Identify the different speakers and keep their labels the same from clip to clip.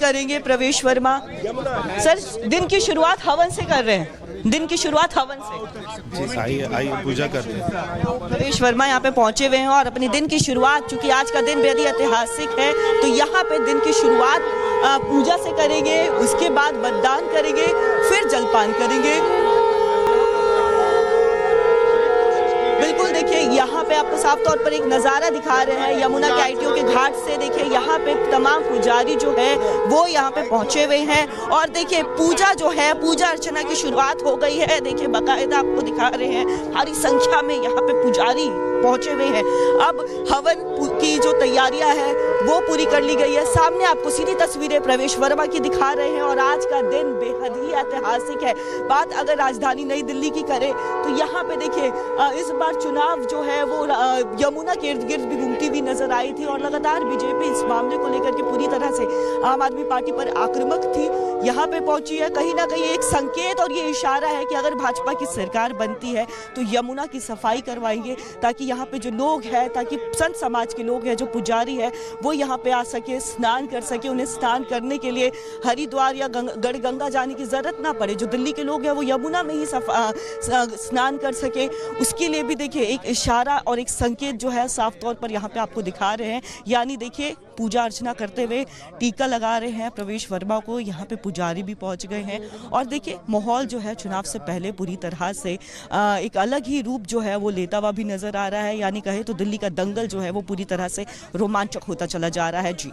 Speaker 1: करेंगे प्रवेश वर्मा। सर, दिन की शुरुआत हवन से कर रहे हैं, दिन की शुरुआत हवन से।
Speaker 2: आई पूजा करते हैं।
Speaker 1: प्रवेश वर्मा यहाँ पे पहुंचे हुए हैं और अपने दिन की शुरुआत, चूंकि आज का दिन बेहद ही ऐतिहासिक है, तो यहाँ पे दिन की शुरुआत पूजा से करेंगे, उसके बाद मतदान करेंगे, फिर जलपान करेंगे। बिल्कुल देखिए, यहाँ पे आपको साफ तौर पर एक नज़ारा दिखा रहे हैं यमुना के आईटीओ के घाट से। देखिए यहाँ पे तमाम पुजारी जो है वो यहाँ पे पहुंचे हुए हैं और देखिए पूजा जो है, पूजा अर्चना की शुरुआत हो गई है। देखिए बाकायदा आपको दिखा रहे हैं, भारी संख्या में यहाँ पे पुजारी पहुंचे हुए हैं। अब हवन की जो तैयारियां हैं वो पूरी कर ली गई है। सामने आपको सीधी तस्वीरें प्रवेश वर्मा की दिखा रहे हैं और आज का दिन बेहद ही ऐतिहासिक है। बात अगर राजधानी नई दिल्ली की करें तो यहाँ पे देखिए इस बार चुनाव जो है वो यमुना के इर्द गिर्द भी घूमती हुई नजर आई थी और लगातार बीजेपी इस मामले को लेकर के पूरी तरह से आम आदमी पार्टी पर आक्रामक थी। यहाँ पे पहुंची है, कहीं ना कहीं एक संकेत और ये इशारा है कि अगर भाजपा की सरकार बनती है तो यमुना की सफाई करवाएंगे, ताकि यहाँ पे जो लोग हैं, ताकि संत समाज के लोग हैं, जो पुजारी है, वो यहाँ पे आ सके, स्नान कर सके। उन्हें स्नान करने के लिए हरिद्वार या गढ़गंगा जाने की जरूरत ना पड़े। जो दिल्ली के लोग हैं वो यमुना में ही स्नान कर सके, उसके लिए भी देखिए एक इशारा और एक संकेत जो है साफ तौर पर यहाँ पे आपको दिखा रहे हैं। यानी देखिए पूजा अर्चना करते हुए टीका लगा रहे हैं प्रवेश वर्मा को, यहाँ पे पुजारी भी पहुंच गए हैं और देखिए माहौल जो है चुनाव से पहले पूरी तरह से एक अलग ही रूप जो है वो लेता हुआ भी नजर आ रहा है। यानी कहे तो दिल्ली का दंगल जो है वो पूरी तरह से रोमांचक होता चला जा रहा है। जी,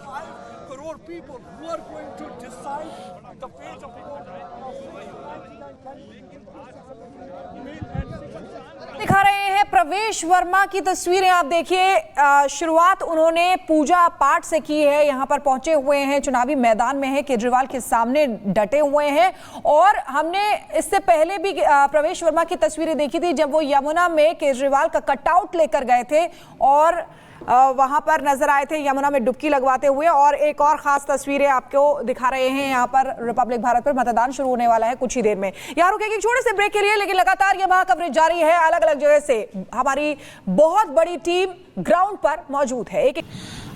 Speaker 3: दिखा रहे हैं प्रवेश वर्मा की तस्वीरें। आप देखिए शुरुआत उन्होंने पूजा पाठ से की है, यहाँ पर पहुंचे हुए हैं, चुनावी मैदान में है, केजरीवाल के सामने डटे हुए हैं। और हमने इससे पहले भी प्रवेश वर्मा की तस्वीरें देखी थी जब वो यमुना में केजरीवाल का कटआउट लेकर गए थे और वहां पर नजर आए थे यमुना में डुबकी लगवाते हुए। और एक और खास तस्वीरें आपको दिखा रहे हैं, यहाँ पर रिपब्लिक भारत पर मतदान शुरू होने वाला है कुछ ही देर में। यहाँ रुकेंगे एक छोटे से ब्रेक के लिए, लेकिन लगातार ये महा कवरेज जारी है। अलग अलग जगह से हमारी बहुत बड़ी टीम ग्राउंड पर मौजूद है।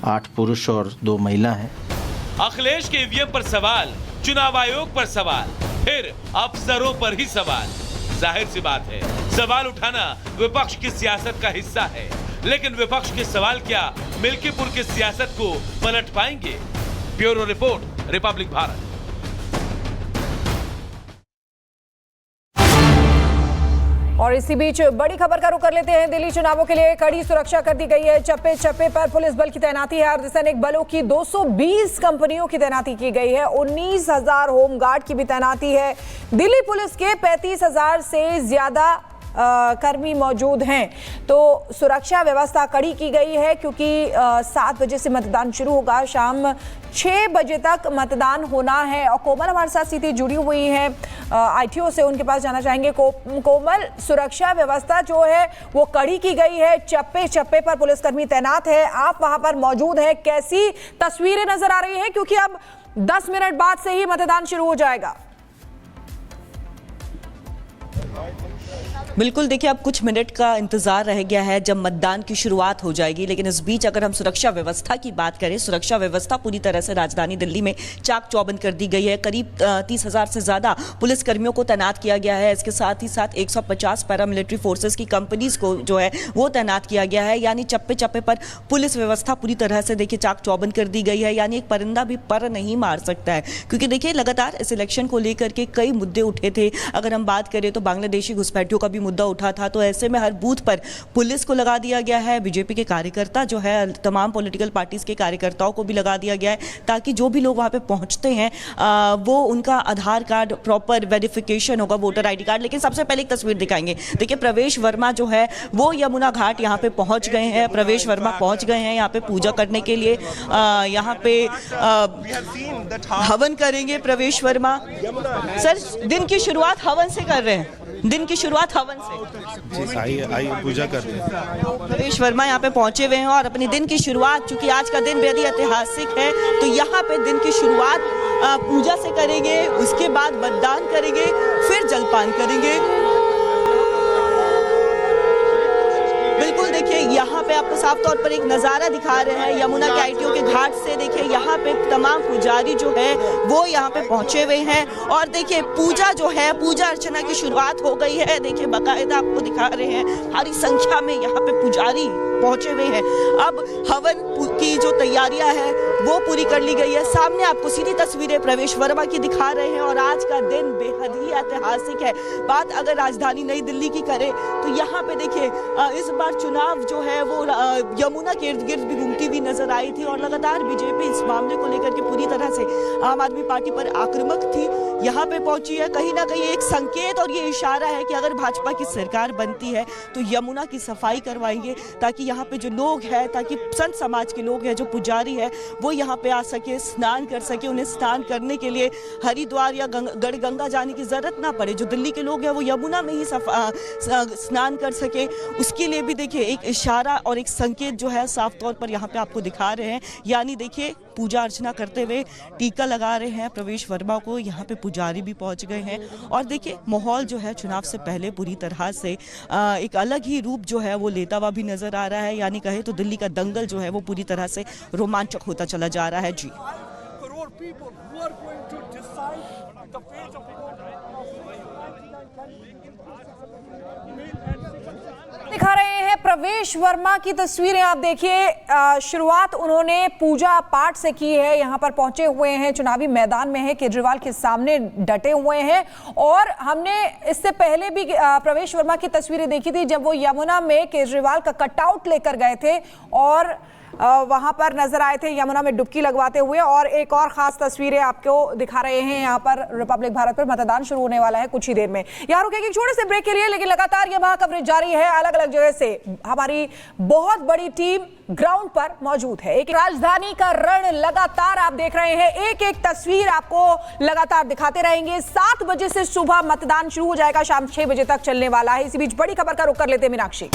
Speaker 4: 8 पुरुष और 2 महिला हैं।
Speaker 5: अखिलेश के ईवीएम पर सवाल, चुनाव आयोग पर सवाल, फिर अफसरों पर ही सवाल। जाहिर सी बात है, सवाल उठाना विपक्ष की सियासत का हिस्सा है, लेकिन विपक्ष के सवाल क्या मिल्कीपुर की सियासत को पलट पाएंगे? Bureau report, Republic Bharat.
Speaker 3: और इसी बीच बड़ी खबर का रुख कर लेते हैं। दिल्ली चुनावों के लिए कड़ी सुरक्षा कर दी गई है। चप्पे चप्पे पर पुलिस बल की तैनाती है। अर्धसैनिक बलों की 220 कंपनियों की तैनाती की गई है। 19,000 होमगार्ड की भी तैनाती है। दिल्ली पुलिस के 35,000 से ज्यादा कर्मी मौजूद हैं। तो सुरक्षा व्यवस्था कड़ी की गई है क्योंकि 7 बजे से मतदान शुरू होगा, शाम 6 बजे तक मतदान होना है। और कोमल हमारे साथ सीधी जुड़ी हुई है आईटीओ से, उनके पास जाना चाहेंगे। कोमल, सुरक्षा व्यवस्था जो है वो कड़ी की गई है, चप्पे चप्पे पर पुलिसकर्मी तैनात है, आप वहां पर मौजूद है, कैसी तस्वीरें नजर आ रही है क्योंकि अब 10 मिनट बाद से ही मतदान शुरू हो जाएगा?
Speaker 1: बिल्कुल देखिए, अब कुछ मिनट का इंतजार रह गया है जब मतदान की शुरुआत हो जाएगी। लेकिन इस बीच अगर हम सुरक्षा व्यवस्था की बात करें, सुरक्षा व्यवस्था पूरी तरह से राजधानी दिल्ली में चाक चौबंद कर दी गई है। करीब 30,000 से ज़्यादा पुलिसकर्मियों को तैनात किया गया है। इसके साथ ही साथ 150 पैरामिलिट्री फोर्सेस की कंपनीज को जो है वो तैनात किया गया है। यानी चप्पे चप्पे पर पुलिस व्यवस्था पूरी तरह से देखिए चाक चौबंद कर दी गई है। यानी एक परिंदा भी पर नहीं मार सकता है, क्योंकि देखिए लगातार इस इलेक्शन को लेकर के कई मुद्दे उठे थे। अगर हम बात करें तो बांग्लादेशी घुसपैठियों का भी मुद्दा उठा था, तो ऐसे में हर बूथ पर पुलिस को लगा दिया गया है। बीजेपी के कार्यकर्ता जो है, तमाम पॉलिटिकल पार्टीज के कार्यकर्ताओं को भी लगा दिया गया है, ताकि जो भी लोग वहां पे पहुंचते हैं वो उनका आधार कार्ड प्रॉपर वेरिफिकेशन होगा, वोटर आईडी कार्ड। लेकिन सबसे पहले एक तस्वीर दिखाएंगे। देखिए प्रवेश वर्मा जो है वो यमुना घाट यहाँ पे पहुंच गए हैं। प्रवेश वर्मा पहुंच गए हैं यहाँ पे पूजा करने के लिए। यहाँ पे हवन करेंगे प्रवेश वर्मा। सर, दिन की शुरुआत हवन से कर रहे हैं, दिन की शुरुआत हवन से।
Speaker 2: आई पूजा करते हैं।
Speaker 1: प्रवेश वर्मा यहाँ पे पहुंचे हुए हैं और अपने दिन की शुरुआत, चूंकि आज का दिन बेहद ही ऐतिहासिक है, तो यहाँ पे दिन की शुरुआत पूजा से करेंगे, उसके बाद मतदान करेंगे, फिर जलपान करेंगे। बिल्कुल देखिए, देखिए यहाँ पे आपको साफ तौर पर एक नज़ारा दिखा रहे हैं यमुना के आईटीओ के घाट से। देखिए यहाँ पे तमाम पुजारी जो है वो यहाँ पे पहुंचे हुए हैं और देखिए पूजा जो है, पूजा अर्चना की शुरुआत हो गई है। देखिए बाकायदा आपको दिखा रहे हैं भारी संख्या में यहाँ पे पुजारी पहुंचे हुए हैं। अब हवन की जो तैयारियां हैं वो पूरी कर ली गई है। सामने आपको सीधी तस्वीरें प्रवेश वर्मा की दिखा रहे हैं और आज का दिन बेहद ही ऐतिहासिक है। बात अगर राजधानी नई दिल्ली की करें तो यहाँ पे देखिए इस बार चुनाव जो है वो यमुना के इर्द गिर्द भी घूमती हुई नजर आई थी और लगातार बीजेपी इस मामले को लेकर के पूरी तरह से आम आदमी पार्टी पर आक्रामक थी। यहाँ पे पहुंची है कहीं ना कहीं एक संकेत और ये इशारा है कि अगर भाजपा की सरकार बनती है तो यमुना की सफाई करवाएंगे ताकि यहाँ पे जो लोग हैं, ताकि संत समाज के लोग हैं, जो पुजारी है वो यहाँ पे आ सके, स्नान कर सके। उन्हें स्नान करने के लिए हरिद्वार या गढ़गंगा जाने की जरूरत ना पड़े। जो दिल्ली के लोग हैं वो यमुना में ही स्नान कर सके। उसके लिए भी देखिए एक इशारा और एक संकेत जो है साफ तौर पर यहाँ पे आपको दिखा रहे हैं। यानी देखिए पूजा अर्चना करते हुए टीका लगा रहे हैं प्रवेश वर्मा को। यहाँ पे पुजारी भी पहुंच गए हैं और देखिए माहौल जो है चुनाव से पहले पूरी तरह से एक अलग ही रूप जो है वो लेता हुआ भी नजर आ रहा है। यानी कहे तो दिल्ली का दंगल जो है वो पूरी तरह से रोमांचक होता चला जा रहा है। जी
Speaker 3: दिखा रहे हैं प्रवेश वर्मा की तस्वीरें। आप देखिए शुरुआत उन्होंने पूजा पाठ से की है। यहाँ पर पहुंचे हुए हैं, चुनावी मैदान में है, केजरीवाल के सामने डटे हुए हैं। और हमने इससे पहले भी प्रवेश वर्मा की तस्वीरें देखी थी जब वो यमुना में केजरीवाल का कटआउट लेकर गए थे और वहां पर नजर आए थे यमुना में डुबकी लगवाते हुए। और एक और खास तस्वीरें आपको दिखा रहे हैं। यहाँ पर रिपब्लिक भारत पर मतदान शुरू होने वाला है कुछ ही देर में। यहाँ रुकेंगे एक छोटे से ब्रेक के लिए, लेकिन लगातार ये वहां कवरेज जारी है। अलग अलग जगह से हमारी बहुत बड़ी टीम ग्राउंड पर मौजूद है। एक राजधानी का रण लगातार आप देख रहे हैं, एक एक तस्वीर आपको लगातार दिखाते रहेंगे। 7 बजे से सुबह मतदान शुरू हो जाएगा, शाम 6 बजे तक चलने वाला है। इसी बीच बड़ी खबर का रुख कर लेते हैं मीनाक्षी।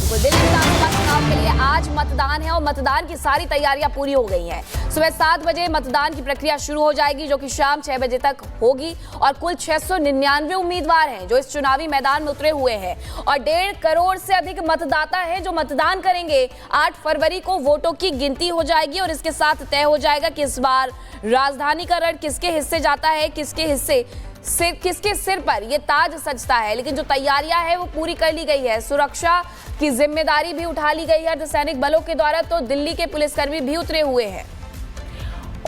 Speaker 6: दिल्ली विधानसभा चुनाव के लिए आज मतदान है और मतदान की सारी तैयारियां पूरी हो गई हैं। सुबह 7 बजे मतदान की प्रक्रिया शुरू हो जाएगी जो कि शाम 6 बजे तक होगी और कुल 699 उम्मीदवार हैं जो इस चुनावी मैदान में उतरे हुए हैं और 1.5 करोड़ से अधिक मतदाता हैं जो मतदान करेंगे। 8 फरवरी को वोटों की गिनती हो जाएगी और इसके साथ तय हो जाएगा कि इस बार राजधानी का रण किसके हिस्से जाता है, किसके सिर पर ये ताज सजता है। लेकिन जो तैयारियां है वो पूरी कर ली गई है। सुरक्षा की जिम्मेदारी भी उठा ली गई है अर्धसैनिक बलों के द्वारा, तो दिल्ली के पुलिसकर्मी भी उतरे हुए हैं।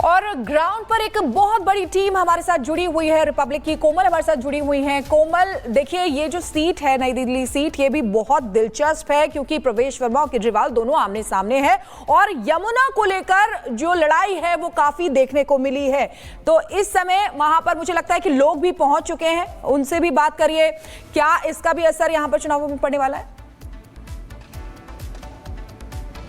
Speaker 6: और ग्राउंड पर एक बहुत बड़ी टीम हमारे साथ जुड़ी हुई है, रिपब्लिक की कोमल हमारे साथ जुड़ी हुई हैं। कोमल, देखिए ये जो सीट है नई दिल्ली सीट, ये भी बहुत दिलचस्प है क्योंकि प्रवेश वर्मा और केजरीवाल दोनों आमने सामने हैं और यमुना को लेकर जो लड़ाई है वो काफी देखने को मिली है। तो इस समय वहां पर मुझे लगता है कि लोग भी पहुंच चुके हैं, उनसे भी बात करिए। क्या इसका भी असर यहाँ पर चुनावों में पड़ने वाला है?